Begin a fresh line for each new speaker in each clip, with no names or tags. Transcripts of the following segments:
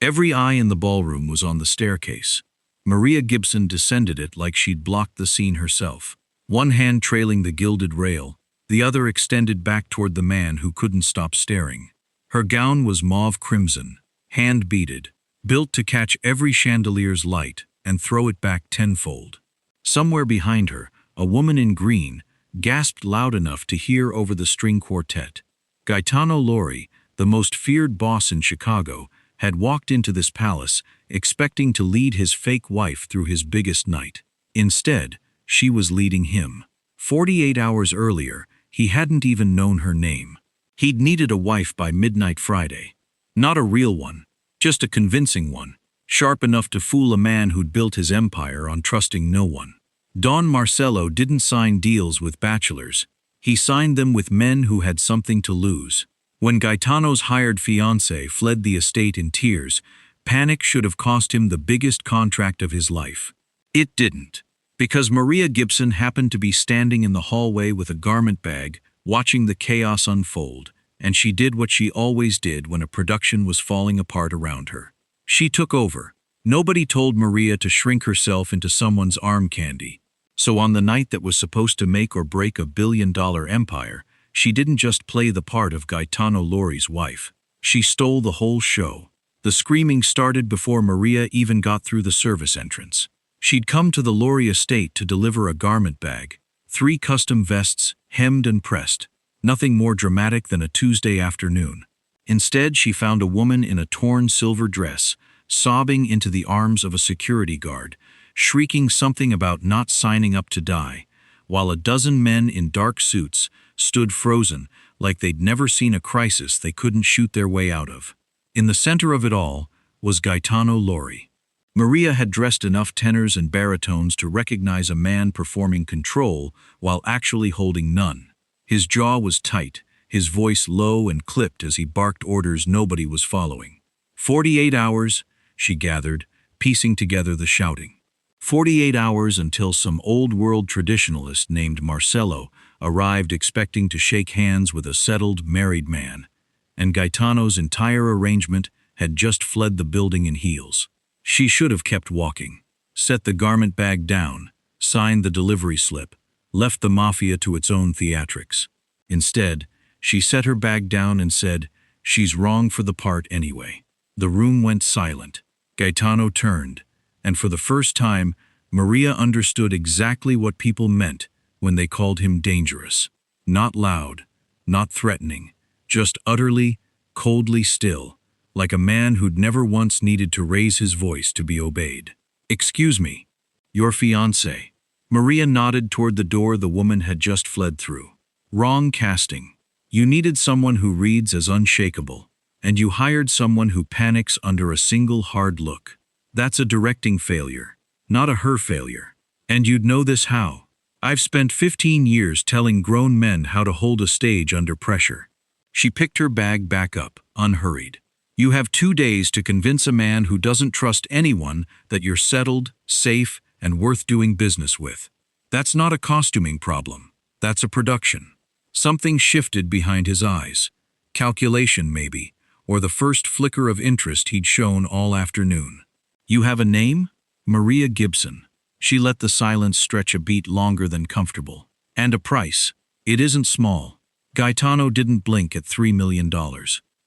Every eye in the ballroom was on the staircase. Maria Gibson descended it like she'd blocked the scene herself, one hand trailing the gilded rail, the other extended back toward the man who couldn't stop staring. Her gown was mauve crimson, hand-beaded, built to catch every chandelier's light and throw it back tenfold. Somewhere behind her, a woman in green gasped loud enough to hear over the string quartet. Gaetano Lori, the most feared boss in Chicago, had walked into this palace expecting to lead his fake wife through his biggest night. Instead, she was leading him. 48 hours earlier, he hadn't even known her name. He'd needed a wife by midnight Friday. Not a real one, just a convincing one, sharp enough to fool a man who'd built his empire on trusting no one. Don Marcello didn't sign deals with bachelors. He signed them with men who had something to lose. When Gaetano's hired fiancée fled the estate in tears, panic should have cost him the biggest contract of his life. It didn't, because Maria Gibson happened to be standing in the hallway with a garment bag, watching the chaos unfold, and she did what she always did when a production was falling apart around her. She took over. Nobody told Maria to shrink herself into someone's arm candy. So on the night that was supposed to make or break a billion-dollar empire, she didn't just play the part of Gaetano Lori's wife. She stole the whole show. The screaming started before Maria even got through the service entrance. She'd come to the Lori estate to deliver a garment bag, 3 custom vests, hemmed and pressed, nothing more dramatic than a Tuesday afternoon. Instead, she found a woman in a torn silver dress, sobbing into the arms of a security guard, shrieking something about not signing up to die, while a dozen men in dark suits stood frozen like they'd never seen a crisis they couldn't shoot their way out of. In the center of it all was Gaetano Lori. Maria had dressed enough tenors and baritones to recognize a man performing control while actually holding none. His jaw was tight, his voice low and clipped as he barked orders nobody was following. 48 hours, she gathered, piecing together the shouting. 48 hours until some old-world traditionalist named Marcello arrived expecting to shake hands with a settled, married man, and Gaetano's entire arrangement had just fled the building in heels. She should have kept walking, set the garment bag down, signed the delivery slip, left the mafia to its own theatrics. Instead, she set her bag down and said, "She's wrong for the part anyway." The room went silent. Gaetano turned, and for the first time, Maria understood exactly what people meant when they called him dangerous. Not loud, not threatening, just utterly, coldly still, like a man who'd never once needed to raise his voice to be obeyed. "Excuse me, your fiancé." Maria nodded toward the door the woman had just fled through. "Wrong casting. You needed someone who reads as unshakable, and you hired someone who panics under a single hard look. That's a directing failure, not a her failure. And you'd know this how. I've spent 15 years telling grown men how to hold a stage under pressure." She picked her bag back up, unhurried. "You have 2 days to convince a man who doesn't trust anyone that you're settled, safe, and worth doing business with. That's not a costuming problem. That's a production." Something shifted behind his eyes. Calculation, maybe, or the first flicker of interest he'd shown all afternoon. "You have a name?" "Maria Gibson." She let the silence stretch a beat longer than comfortable. "And a price. It isn't small." Gaetano didn't blink at $3 million.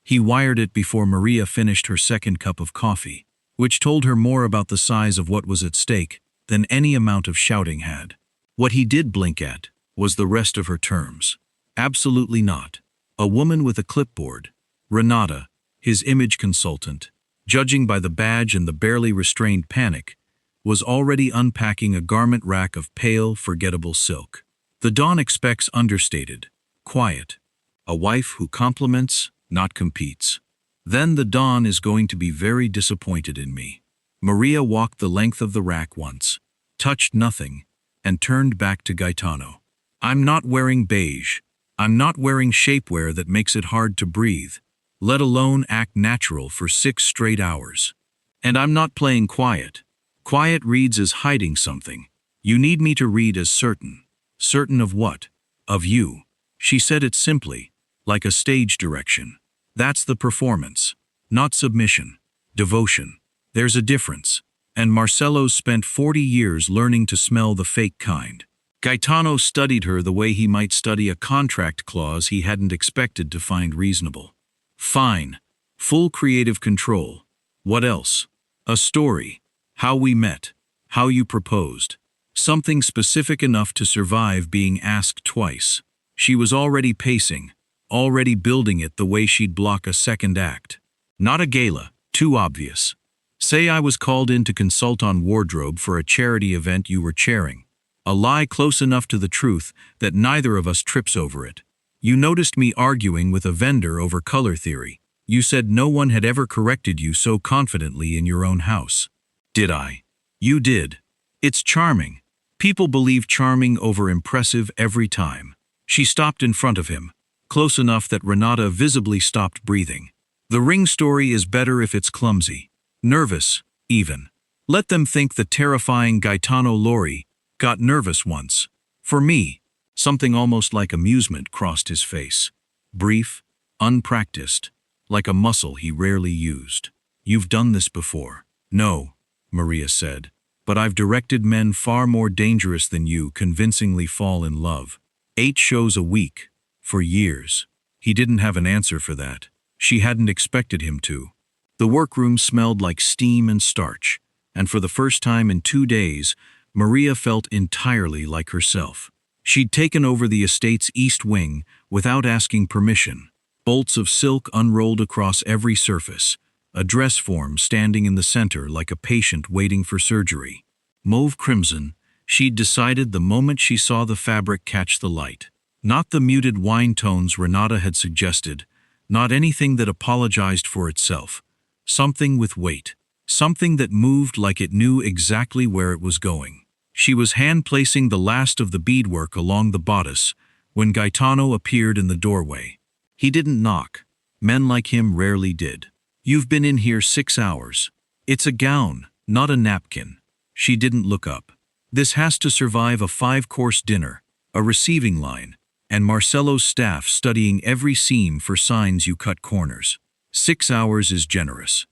He wired it before Maria finished her second cup of coffee, which told her more about the size of what was at stake than any amount of shouting had. What he did blink at was the rest of her terms. Absolutely not. A woman with a clipboard, Renata, his image consultant, judging by the badge and the barely restrained panic, was already unpacking a garment rack of pale, forgettable silk. The Dawn expects understated, quiet. A wife who compliments, not competes. Then the Dawn is going to be very disappointed in me. Maria walked the length of the rack once, touched nothing, and turned back to Gaetano. "I'm not wearing beige. I'm not wearing shapewear that makes it hard to breathe, let alone act natural for 6 straight hours. And I'm not playing quiet. Quiet reads as hiding something. You need me to read as certain." "Certain of what?" "Of you." She said it simply, like a stage direction. "That's the performance, not submission. devotion. There's a difference. And Marcelo's spent 40 years learning to smell the fake kind. Gaetano studied her the way he might study a contract clause he hadn't expected to find reasonable. Fine. Full creative control. What else? A story. How we met. How you proposed. Something specific enough to survive being asked twice. She was already pacing, already building it the way she'd block a second act. Not a gala, too obvious. Say I was called in to consult on wardrobe for a charity event you were chairing. A lie close enough to the truth that neither of us trips over it. You noticed me arguing with a vendor over color theory. You said no one had ever corrected you so confidently in your own house. Did I? You did. It's charming. People believe charming over impressive every time. She stopped in front of him, close enough that Renata visibly stopped breathing. The ring story is better if it's clumsy. Nervous, even. Let them think the terrifying Gaetano Lori got nervous once. For me, something almost like amusement crossed his face. Brief, unpracticed, like a muscle he rarely used. You've done this before. No, Maria said. But I've directed men far more dangerous than you convincingly fall in love. 8 shows a week. For years. He didn't have an answer for that. She hadn't expected him to. The workroom smelled like steam and starch, and for the first time in 2 days, Maria felt entirely like herself. She'd taken over the estate's east wing without asking permission. Bolts of silk unrolled across every surface, a dress form standing in the center like a patient waiting for surgery. Mauve crimson, she'd decided the moment she saw the fabric catch the light. Not the muted wine tones Renata had suggested, not anything that apologized for itself. Something with weight. Something that moved like it knew exactly where it was going. She was hand-placing the last of the beadwork along the bodice when Gaetano appeared in the doorway. He didn't knock. Men like him rarely did. You've been in here 6 hours. It's a gown, not a napkin. She didn't look up. This has to survive a 5-course dinner, a receiving line, and Marcelo's staff studying every seam for signs you cut corners. 6 hours is generous.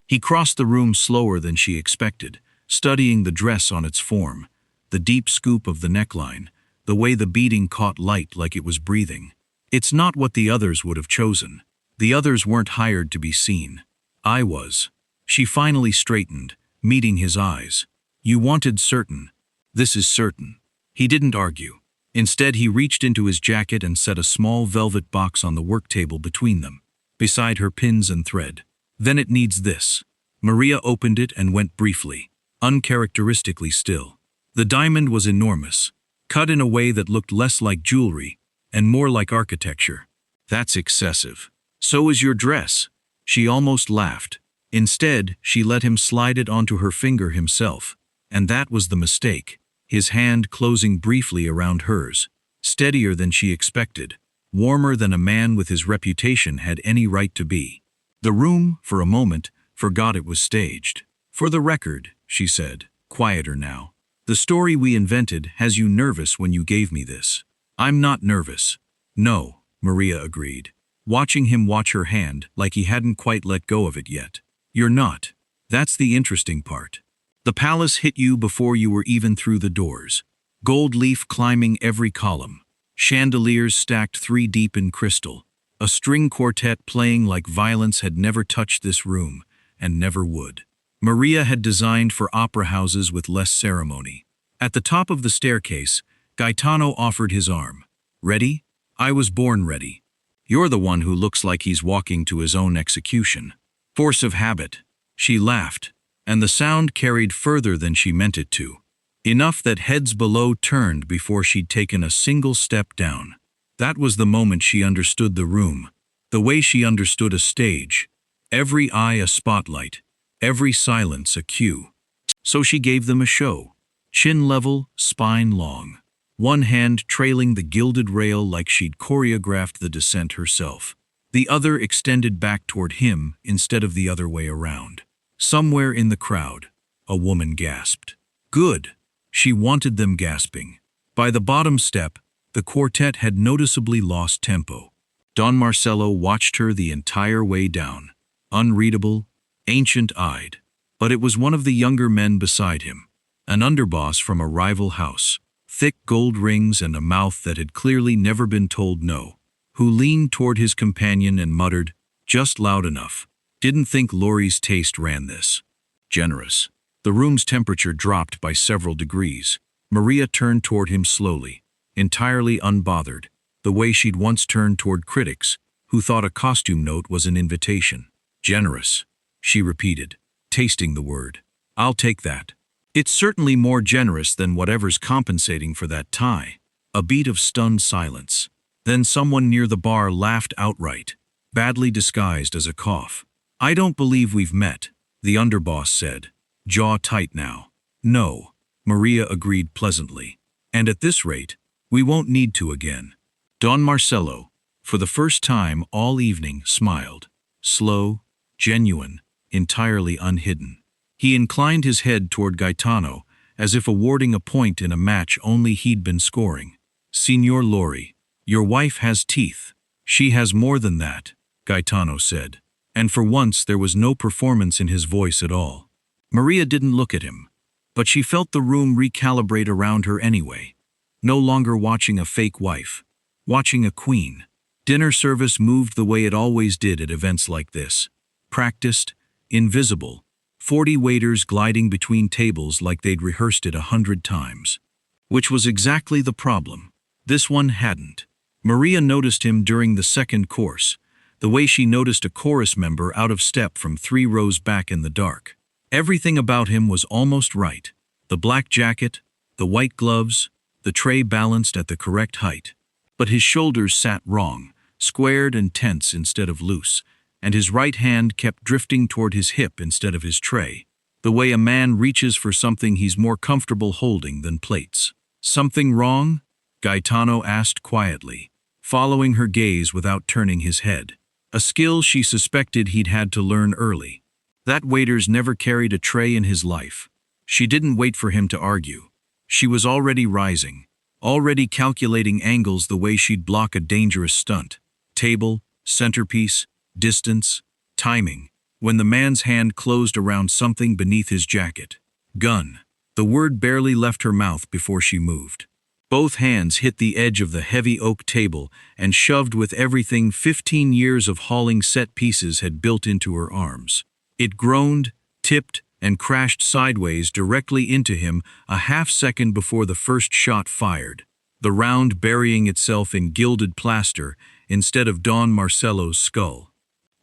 He crossed the room slower than she expected, studying the dress on its form, the deep scoop of the neckline, the way the beading caught light like it was breathing. It's not what the others would have chosen. The others weren't hired to be seen. I was. She finally straightened, meeting his eyes. You wanted certain. This is certain. He didn't argue. Instead, he reached into his jacket and set a small velvet box on the work table between them, beside her pins and thread. Then it needs this. Maria opened it and went briefly, uncharacteristically still. The diamond was enormous, cut in a way that looked less like jewelry and more like architecture. That's excessive. So is your dress. She almost laughed. Instead, she let him slide it onto her finger himself. And that was the mistake, his hand closing briefly around hers, steadier than she expected, warmer than a man with his reputation had any right to be. The room, for a moment, forgot it was staged. For the record, she said, quieter now, the story we invented has you nervous when you gave me this. I'm not nervous. No, Maria agreed, watching him watch her hand like he hadn't quite let go of it yet. You're not. That's the interesting part. The palace hit you before you were even through the doors. Gold leaf climbing every column. Chandeliers stacked 3 deep in crystal. A string quartet playing like violence had never touched this room, and never would. Maria had designed for opera houses with less ceremony. At the top of the staircase, Gaetano offered his arm. Ready? I was born ready. You're the one who looks like he's walking to his own execution. Force of habit. She laughed, and the sound carried further than she meant it to. Enough that heads below turned before she'd taken a single step down. That was the moment she understood the room, the way she understood a stage. Every eye a spotlight, every silence a cue. So she gave them a show. Chin level, spine long. One hand trailing the gilded rail like she'd choreographed the descent herself. The other extended back toward him instead of the other way around. Somewhere in the crowd, a woman gasped. Good. She wanted them gasping. By the bottom step, the quartet had noticeably lost tempo. Don Marcelo watched her the entire way down. Unreadable, ancient-eyed. But it was one of the younger men beside him, an underboss from a rival house, thick gold rings and a mouth that had clearly never been told no, who leaned toward his companion and muttered, just loud enough, "Didn't think Laurie's taste ran this. Generous." The room's temperature dropped by several degrees. Maria turned toward him slowly, entirely unbothered, the way she'd once turned toward critics who thought a costume note was an invitation. "Generous," she repeated, tasting the word. "I'll take that. It's certainly more generous than whatever's compensating for that tie." A beat of stunned silence. Then someone near the bar laughed outright, badly disguised as a cough. "I don't believe we've met," the underboss said, jaw tight now. "No," Maria agreed pleasantly. "And at this rate, we won't need to again." Don Marcello, for the first time all evening, smiled. Slow, genuine, entirely unhidden. He inclined his head toward Gaetano, as if awarding a point in a match only he'd been scoring. "Signor Laurie, your wife has teeth." "She has more than that," Gaetano said. And for once there was no performance in his voice at all. Maria didn't look at him, but she felt the room recalibrate around her anyway. No longer watching a fake wife, watching a queen. Dinner service moved the way it always did at events like this. Practiced, invisible, 40 waiters gliding between tables like they'd rehearsed it 100 times. Which was exactly the problem. This one hadn't. Maria noticed him during the second course, the way she noticed a chorus member out of step from 3 rows back in the dark. Everything about him was almost right. The black jacket, the white gloves, the tray balanced at the correct height. But his shoulders sat wrong, squared and tense instead of loose, and his right hand kept drifting toward his hip instead of his tray, the way a man reaches for something he's more comfortable holding than plates. "Something wrong?" Gaetano asked quietly, following her gaze without turning his head. A skill she suspected he'd had to learn early. That waiter's never carried a tray in his life. She didn't wait for him to argue. She was already rising, already calculating angles the way she'd block a dangerous stunt. Table, centerpiece, distance, timing, when the man's hand closed around something beneath his jacket. "Gun." The word barely left her mouth before she moved. Both hands hit the edge of the heavy oak table and shoved with everything 15 years of hauling set pieces had built into her arms. It groaned, tipped, and crashed sideways directly into him a half-second before the first shot fired, the round burying itself in gilded plaster instead of Don Marcello's skull.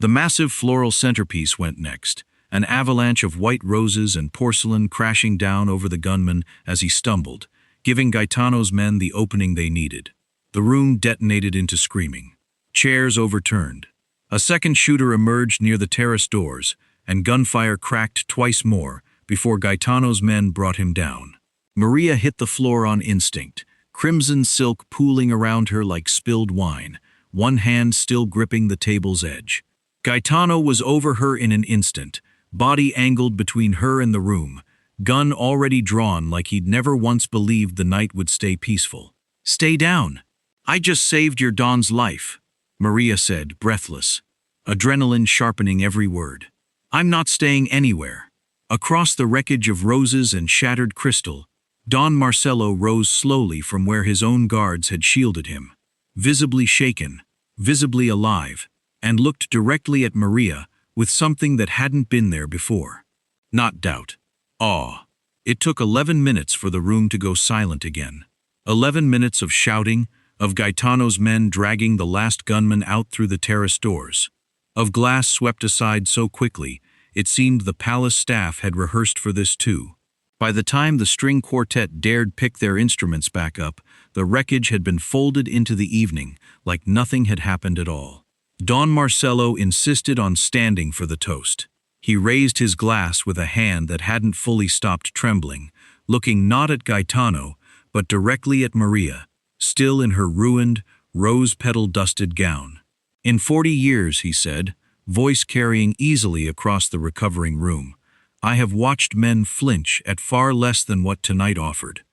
The massive floral centerpiece went next, an avalanche of white roses and porcelain crashing down over the gunman as he stumbled, giving Gaetano's men the opening they needed. The room detonated into screaming. Chairs overturned. A second shooter emerged near the terrace doors, and gunfire cracked twice more before Gaetano's men brought him down. Maria hit the floor on instinct, crimson silk pooling around her like spilled wine, one hand still gripping the table's edge. Gaetano was over her in an instant, body angled between her and the room, gun already drawn like he'd never once believed the night would stay peaceful. "Stay down. I just saved your Don's life," Maria said, breathless, adrenaline sharpening every word. "I'm not staying anywhere." Across the wreckage of roses and shattered crystal, Don Marcello rose slowly from where his own guards had shielded him, visibly shaken, visibly alive, and looked directly at Maria with something that hadn't been there before. Not doubt. Awe. It took 11 minutes for the room to go silent again. 11 minutes of shouting, of Gaetano's men dragging the last gunman out through the terrace doors, of glass swept aside so quickly it seemed the palace staff had rehearsed for this too. By the time the string quartet dared pick their instruments back up, the wreckage had been folded into the evening like nothing had happened at all. Don Marcello insisted on standing for the toast. He raised his glass with a hand that hadn't fully stopped trembling, looking not at Gaetano, but directly at Maria, still in her ruined, rose-petal-dusted gown. "In 40 years," he said, voice carrying easily across the recovering room, "I have watched men flinch at far less than what tonight offered.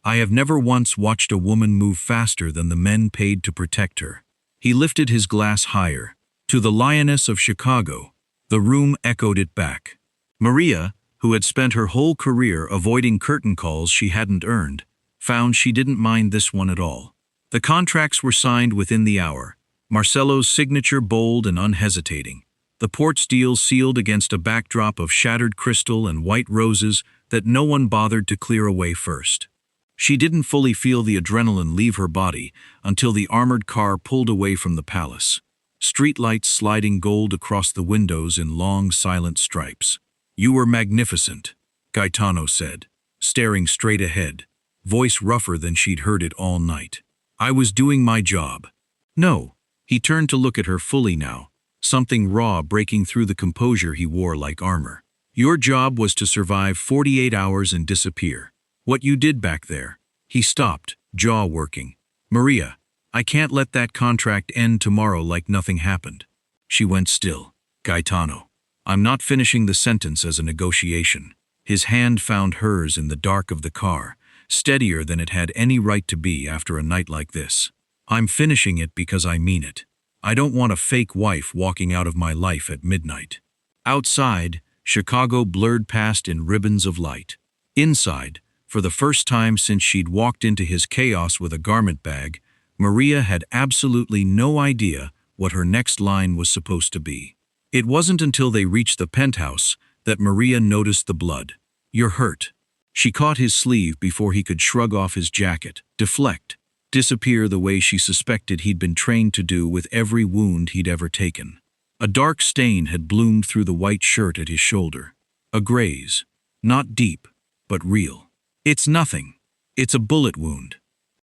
I have never once watched a woman move faster than the men paid to protect her." He lifted his glass higher. "To the Lioness of Chicago." The room echoed it back. Maria, who had spent her whole career avoiding curtain calls she hadn't earned, found she didn't mind this one at all. The contracts were signed within the hour, Marcelo's signature bold and unhesitating, the Port's deal sealed against a backdrop of shattered crystal and white roses that no one bothered to clear away first. She didn't fully feel the adrenaline leave her body until the armored car pulled away from the palace, streetlights sliding gold across the windows in long, silent stripes. "You were magnificent," Gaetano said, staring straight ahead, voice rougher than she'd heard it all night. "I was doing my job." "No." He turned to look at her fully now, something raw breaking through the composure he wore like armor. "Your job was to survive 48 hours and disappear. What you did back there." He stopped, jaw working. "Maria, I can't let that contract end tomorrow like nothing happened." She went still. "Gaetano, I'm not finishing the sentence as a negotiation." His hand found hers in the dark of the car, steadier than it had any right to be after a night like this. "I'm finishing it because I mean it. I don't want a fake wife walking out of my life at midnight." Outside, Chicago blurred past in ribbons of light. Inside, for the first time since she'd walked into his chaos with a garment bag, Maria had absolutely no idea what her next line was supposed to be. It wasn't until they reached the penthouse that Maria noticed the blood. "You're hurt." She caught his sleeve before he could shrug off his jacket, deflect, disappear the way she suspected he'd been trained to do with every wound he'd ever taken. A dark stain had bloomed through the white shirt at his shoulder. A graze. Not deep, but real. "It's nothing. It's a bullet wound.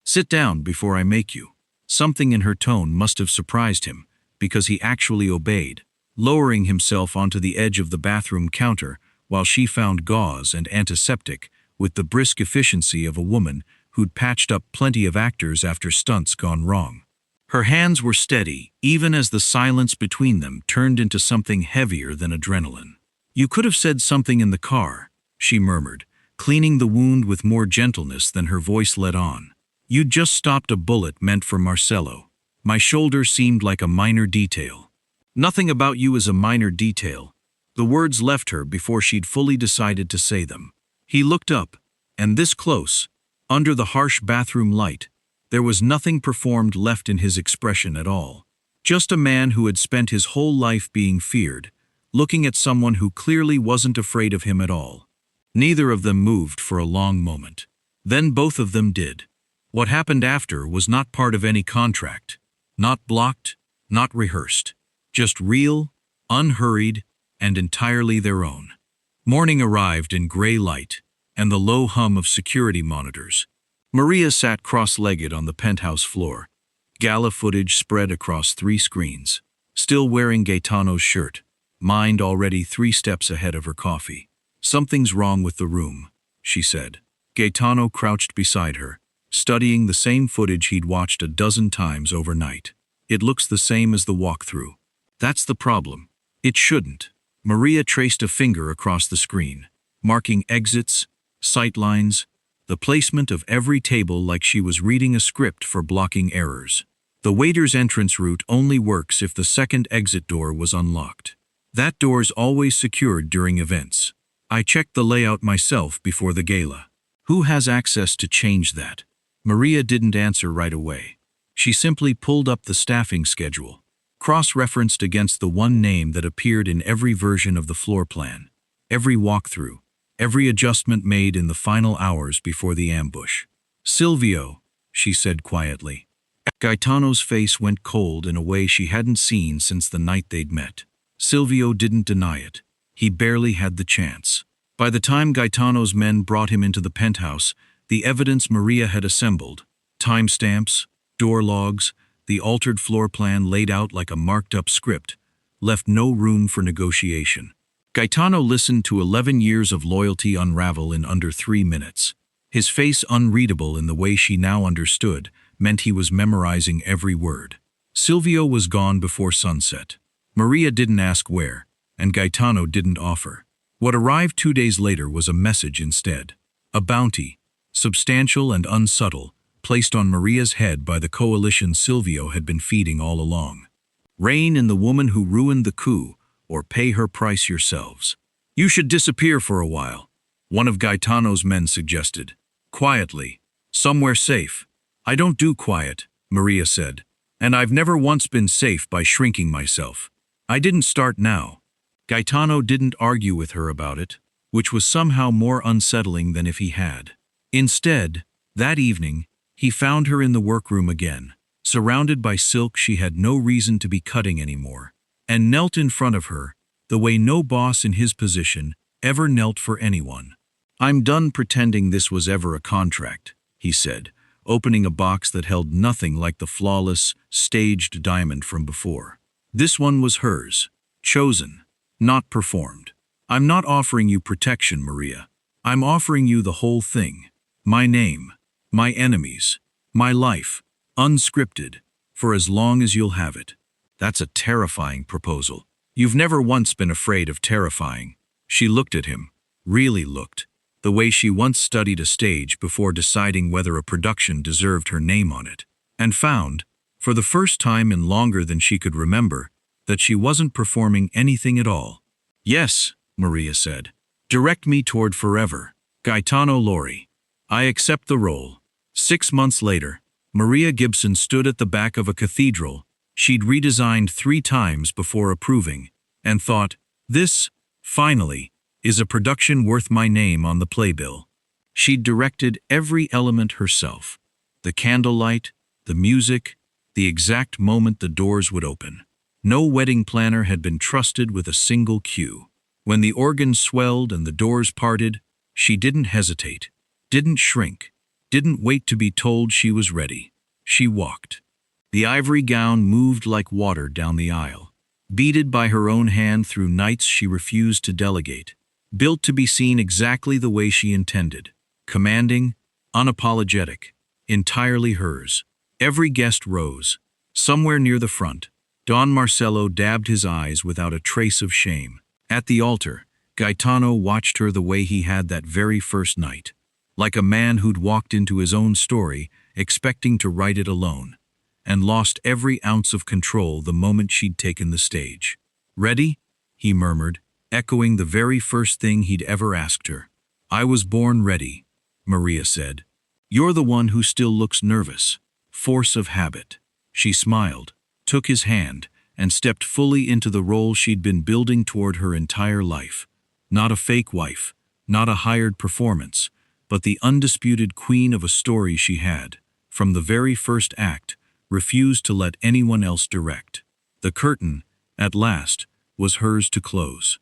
Sit down before I make you." Something in her tone must have surprised him, because he actually obeyed, lowering himself onto the edge of the bathroom counter while she found gauze and antiseptic with the brisk efficiency of a woman who'd patched up plenty of actors after stunts gone wrong. Her hands were steady, even as the silence between them turned into something heavier than adrenaline. "You could have said something in the car," she murmured, cleaning the wound with more gentleness than her voice let on. "You'd just stopped a bullet meant for Marcelo. My shoulder seemed like a minor detail." "Nothing about you is a minor detail." The words left her before she'd fully decided to say them. He looked up, and this close, under the harsh bathroom light, there was nothing performed left in his expression at all. Just a man who had spent his whole life being feared, looking at someone who clearly wasn't afraid of him at all. Neither of them moved for a long moment. Then both of them did. What happened after was not part of any contract. Not blocked, not rehearsed. Just real, unhurried, and entirely their own. Morning arrived in gray light, and the low hum of security monitors. Maria sat cross-legged on the penthouse floor, gala footage spread across 3 screens, still wearing Gaetano's shirt, mind already 3 steps ahead of her coffee. "Something's wrong with the room," she said. Gaetano crouched beside her, studying the same footage he'd watched a dozen times overnight. "It looks the same as the walkthrough." "That's the problem. It shouldn't." Maria traced a finger across the screen, marking exits, sightlines, the placement of every table like she was reading a script for blocking errors. "The waiter's entrance route only works if the second exit door was unlocked. That door's always secured during events. I checked the layout myself before the gala. Who has access to change that?" Maria didn't answer right away. She simply pulled up the staffing schedule, cross-referenced against the one name that appeared in every version of the floor plan, every walkthrough, every adjustment made in the final hours before the ambush. "Silvio," she said quietly. Gaetano's face went cold in a way she hadn't seen since the night they'd met. Silvio didn't deny it. He barely had the chance. By the time Gaetano's men brought him into the penthouse, the evidence Maria had assembled, timestamps, door logs, the altered floor plan laid out like a marked-up script, left no room for negotiation. Gaetano listened to 11 years of loyalty unravel in under 3 minutes. His face unreadable in the way she now understood meant he was memorizing every word. Silvio was gone before sunset. Maria didn't ask where, and Gaetano didn't offer. What arrived 2 days later was a message instead. A bounty, substantial and unsubtle, placed on Maria's head by the coalition Silvio had been feeding all along. Reign in the woman who ruined the coup, or pay her price yourselves. You should disappear for a while, one of Gaetano's men suggested. Quietly, somewhere safe. I don't do quiet, Maria said, and I've never once been safe by shrinking myself. I didn't start now. Gaetano didn't argue with her about it, which was somehow more unsettling than if he had. Instead, that evening, he found her in the workroom again, surrounded by silk she had no reason to be cutting anymore, and knelt in front of her, the way no boss in his position ever knelt for anyone. I'm done pretending this was ever a contract, he said, opening a box that held nothing like the flawless, staged diamond from before. This one was hers, chosen, not performed. I'm not offering you protection, Maria. I'm offering you the whole thing. My name, my enemies, my life, unscripted, for as long as you'll have it. That's a terrifying proposal. You've never once been afraid of terrifying. She looked at him, really looked, the way she once studied a stage before deciding whether a production deserved her name on it, and found, for the first time in longer than she could remember, that she wasn't performing anything at all. Yes, Maria said. Direct me toward forever. Gaetano Lori. I accept the role. 6 months later, Maria Gibson stood at the back of a cathedral she'd redesigned 3 times before approving, and thought, this, finally, is a production worth my name on the playbill. She'd directed every element herself. The candlelight, the music, the exact moment the doors would open. No wedding planner had been trusted with a single cue. When the organ swelled and the doors parted, she didn't hesitate, didn't shrink, didn't wait to be told she was ready. She walked. The ivory gown moved like water down the aisle, beaded by her own hand through nights she refused to delegate, built to be seen exactly the way she intended, commanding, unapologetic, entirely hers. Every guest rose. Somewhere near the front, Don Marcello dabbed his eyes without a trace of shame. At the altar, Gaetano watched her the way he had that very first night, like a man who'd walked into his own story expecting to write it alone, and lost every ounce of control the moment she'd taken the stage. Ready? He murmured, echoing the very first thing he'd ever asked her. I was born ready, Maria said. You're the one who still looks nervous. Force of habit. She smiled, took his hand, and stepped fully into the role she'd been building toward her entire life. Not a fake wife, not a hired performance, but the undisputed queen of a story she had, from the very first act, refused to let anyone else direct. The curtain, at last, was hers to close.